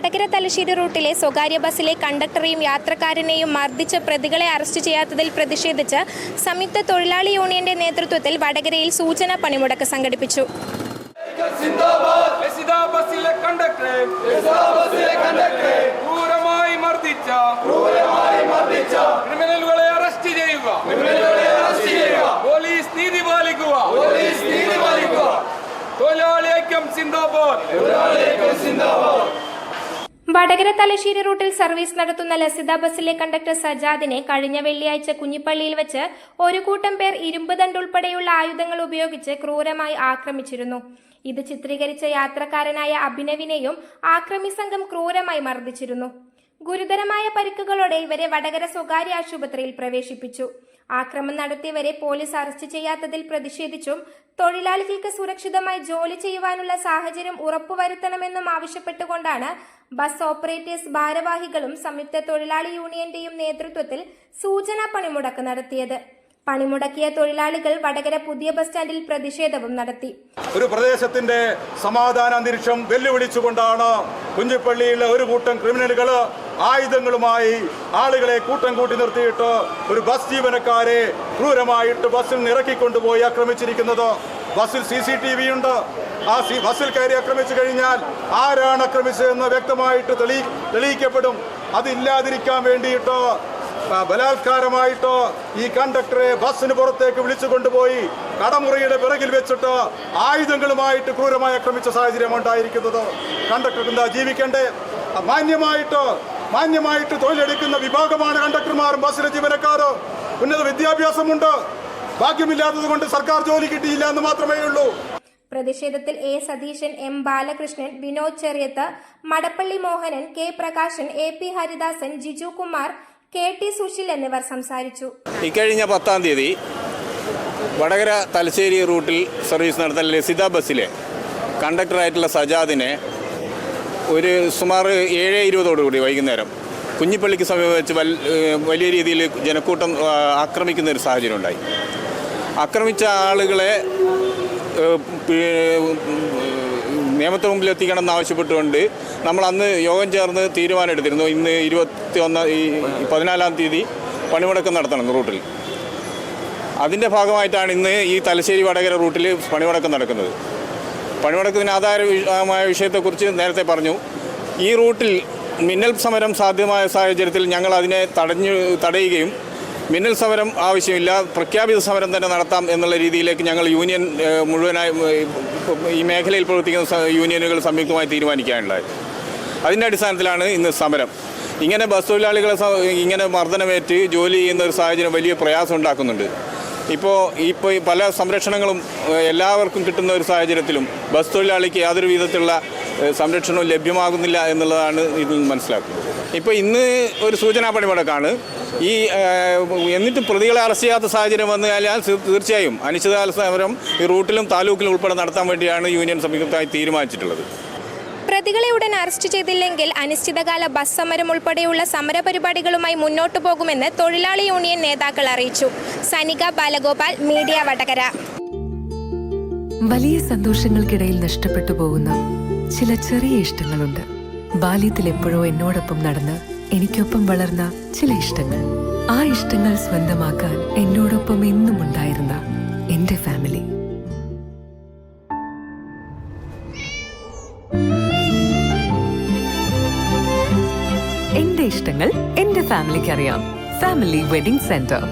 വടകര തലശ്ശേരി റൂട്ടിലെ സ്വകാര്യ ബസ്സിലെ കണ്ടക്ടറെയും യാത്രക്കാരനെയും മർദ്ദിച്ച പ്രതികളെ അറസ്റ്റ് ചെയ്യാത്തതിൽ പ്രതിഷേധിച്ച് സംയുക്ത തൊഴിലാളി യൂണിയന്റെ നേതൃത്വത്തിൽ വടകരയിൽ സൂചനാ പണിമുടക്ക് സംഘടിപ്പിച്ചു. വടകര തലശ്ശേരി റൂട്ടിൽ സർവീസ് നടത്തുന്ന ലസിത ബസ്സിലെ കണ്ടക്ടർ സജാദിനെ കഴിഞ്ഞ വെള്ളിയാഴ്ച കുഞ്ഞിപ്പള്ളിയിൽ വെച്ച് ഒരു കൂട്ടം പേർ ഇരുമ്പ് ദണ്ടുൾപ്പെടെയുള്ള ആയുധങ്ങൾ ഉപയോഗിച്ച് ക്രൂരമായി ആക്രമിച്ചിരുന്നു. ഇത് ചിത്രീകരിച്ച യാത്രക്കാരനായ അഭിനവിനെയും ആക്രമി സംഘം ക്രൂരമായി മർദ്ദിച്ചിരുന്നു. ഗുരുതരമായ പരിക്കുകളോടെ ഇവരെ വടകര സ്വകാര്യ ആശുപത്രിയിൽ പ്രവേശിപ്പിച്ചു. ആക്രമണം നടത്തിയവരെ പോലീസ് അറസ്റ്റ് ചെയ്യാത്തതിൽ പ്രതിഷേധിച്ചും തൊഴിലാളികൾക്ക് സുരക്ഷിതമായി ജോലി ചെയ്യുവാനുള്ള സാഹചര്യം ഉറപ്പുവരുത്തണമെന്നും ആവശ്യപ്പെട്ടുകൊണ്ടാണ് ബസ് ഓപ്പറേറ്റേഴ്സ് ഭാരവാഹികളും സംയുക്ത തൊഴിലാളി യൂണിയന്റെയും നേതൃത്വത്തിൽ സൂചനാ പണിമുടക്ക് നടത്തിയത്. പണിമുടക്കിയ തൊഴിലാളികൾ വടകര പുതിയ ബസ് സ്റ്റാൻഡിൽ പ്രതിഷേധവും നടത്തി. ഒരു പ്രദേശത്തിന്റെ സമാധാന അന്തരീക്ഷം വെല്ലുവിളിച്ചുകൊണ്ടാണ് കുഞ്ഞിപ്പള്ളിയിലെ ഒരു കൂട്ടം ക്രിമിനലുകൾ ആയുധങ്ങളുമായി ആളുകളെ കൂട്ടം കൂട്ടി നിർത്തിയിട്ട് ഒരു ബസ് ജീവനക്കാരെ ക്രൂരമായിട്ട് ബസ്സിൽ നിന്ന് ഇറക്കിക്കൊണ്ടുപോയി ആക്രമിച്ചിരിക്കുന്നത്. ബസ്സിൽ CCTV ഉണ്ട്. ആ ബസ്സിൽ കയറി ആക്രമിച്ചു കഴിഞ്ഞാൽ ആരാണ് ആക്രമിച്ചതെന്ന് വ്യക്തമായിട്ട് തെളിയിക്കപ്പെടും. അതില്ലാതിരിക്കാൻ വേണ്ടിയിട്ട് ബലാത്കാരമായിട്ട് ഈ കണ്ടക്ടറെ ബസ്സിന് പുറത്തേക്ക് വിളിച്ചു കൊണ്ടുപോയി കടമുറിയുടെ പിറകിൽ വെച്ചിട്ട് ആയുധങ്ങളുമായിട്ട് ക്രൂരമായി ആക്രമിച്ച സാഹചര്യം ഉണ്ടായിരിക്കുന്നത്. കണ്ടക്ടർക്ക് എന്താ ജീവിക്കണ്ടേ? മാന്യമായിട്ട് തൊഴിലെടുക്കുന്ന വിഭാഗമാണ് കണ്ടക്ടർമാരും ബസ്സിലെ ജീവനക്കാരും. ഉന്നത വിദ്യാഭ്യാസമുണ്ട്. ഭാഗ്യമില്ലാത്തത് കൊണ്ട് സർക്കാർ ജോലി കിട്ടിയില്ല എന്ന് മാത്രമേ ഉള്ളൂ. പ്രതിഷേധത്തിൽ A. Satheesan, M. Balakrishnan, Vinod Cheriyath, Madappally Mohanan, K. Prakashan, AP Haridasan, Jiju Kumar, KT Sushil എന്നിവർ സംസാരിച്ചു. ഇക്കഴിഞ്ഞ 10-ാം തീയതി വടകര തലശ്ശേരി റൂട്ടിൽ സർവീസ് നടത്തുന്ന ലസിത ബസ്സിലെ കണ്ടക്ടറായിട്ടുള്ള സജാദിനെ ഒരു സുമാർ 7:20 വൈകുന്നേരം കുഞ്ഞിപ്പള്ളിക്ക് സമീപം വെച്ച് വലിയ രീതിയിൽ ജനക്കൂട്ടം ആക്രമിക്കുന്ന ഒരു സാഹചര്യം ഉണ്ടായി. ആക്രമിച്ച ആളുകളെ നിയമത്തിന് മുമ്പിൽ എത്തിക്കണം എന്നാവശ്യപ്പെട്ടുകൊണ്ട് നമ്മൾ അന്ന് യോഗം ചേർന്ന് തീരുമാനമെടുത്തിരുന്നു. ഇന്ന് 14-ാം തീയതി പണിമുടക്കം നടത്തണം റൂട്ടിൽ. അതിൻ്റെ ഭാഗമായിട്ടാണ് ഇന്ന് ഈ തലശ്ശേരി വടകര റൂട്ടിൽ പണിമുടക്കം നടക്കുന്നത്. പണിമുടക്കത്തിന് ആധാരമായ വിഷയത്തെക്കുറിച്ച് നേരത്തെ പറഞ്ഞു. ഈ റൂട്ടിൽ മിന്നൽ സമരം സാധ്യമായ സാഹചര്യത്തിൽ ഞങ്ങൾ അതിനെ തടയുകയും മിന്നൽ സമരം ആവശ്യമില്ല, പ്രഖ്യാപിത സമരം തന്നെ നടത്താം എന്നുള്ള രീതിയിലേക്ക് ഞങ്ങൾ യൂണിയൻ മുഴുവനായി ഈ മേഖലയിൽ പ്രവർത്തിക്കുന്ന യൂണിയനുകൾ സംയുക്തമായി തീരുമാനിക്കാനുണ്ടായത്. അതിൻ്റെ അടിസ്ഥാനത്തിലാണ് ഇന്ന് സമരം. ഇങ്ങനെ ബസ് തൊഴിലാളികളെ ഇങ്ങനെ മർദ്ദനമേറ്റ് ജോലി ചെയ്യുന്ന ഒരു സാഹചര്യം വലിയ പ്രയാസം ഉണ്ടാക്കുന്നുണ്ട്. ഇപ്പോൾ പല സംരക്ഷണങ്ങളും എല്ലാവർക്കും കിട്ടുന്ന ഒരു സാഹചര്യത്തിലും ബസ് തൊഴിലാളിക്ക് യാതൊരു വിധത്തിലുള്ള സംരക്ഷണവും ലഭ്യമാകുന്നില്ല എന്നുള്ളതാണ് ഇതിൽ നിന്ന് മനസ്സിലാക്കുന്നത്. ഇപ്പോൾ ഇന്ന് ഒരു സൂചനാ പണിമുടക്കാണ്. എന്നിട്ടും പ്രതികളെ അറസ്റ്റ് ചെയ്യാത്ത സാഹചര്യം വന്നു കഴിഞ്ഞാൽ തീർച്ചയായും അനിശ്ചിതകാല സമരം ഈ റൂട്ടിലും താലൂക്കിലും ഉൾപ്പെടെ നടത്താൻ വേണ്ടിയാണ് യൂണിയൻ സംയുക്തമായി തീരുമാനിച്ചിട്ടുള്ളത്. പ്രതികളെ ഉടൻ അറസ്റ്റ് ചെയ്തില്ലെങ്കിൽ അനിശ്ചിതകാല ബസ് സമരം ഉൾപ്പെടെയുള്ള സമരപരിപാടികളുമായി മുന്നോട്ടു പോകുമെന്ന് തൊഴിലാളി യൂണിയൻ നേതാക്കൾ അറിയിച്ചു. സനിക ബാലഗോപാൽ, മീഡിയ വടകര. വലിയ സന്തോഷങ്ങൾക്കിടയിൽ നഷ്ടപ്പെട്ടു പോകുന്ന ചില ചെറിയ ഇഷ്ടങ്ങളുണ്ട്. ബാല്യത്തിൽ എപ്പോഴോ എന്നോടൊപ്പം നടന്ന് എനിക്കൊപ്പം വളർന്ന ചില ഇഷ്ടങ്ങൾ. ആ ഇഷ്ടങ്ങൾ സ്വന്തമാക്കാൻ എന്നോടൊപ്പം എന്നും ഉണ്ടായിരുന്ന എന്റെ ഫാമിലി. എന്റെ ഇഷ്ടങ്ങൾ എന്റെ ഫാമിലിക്ക് അറിയാം. Family wedding centre.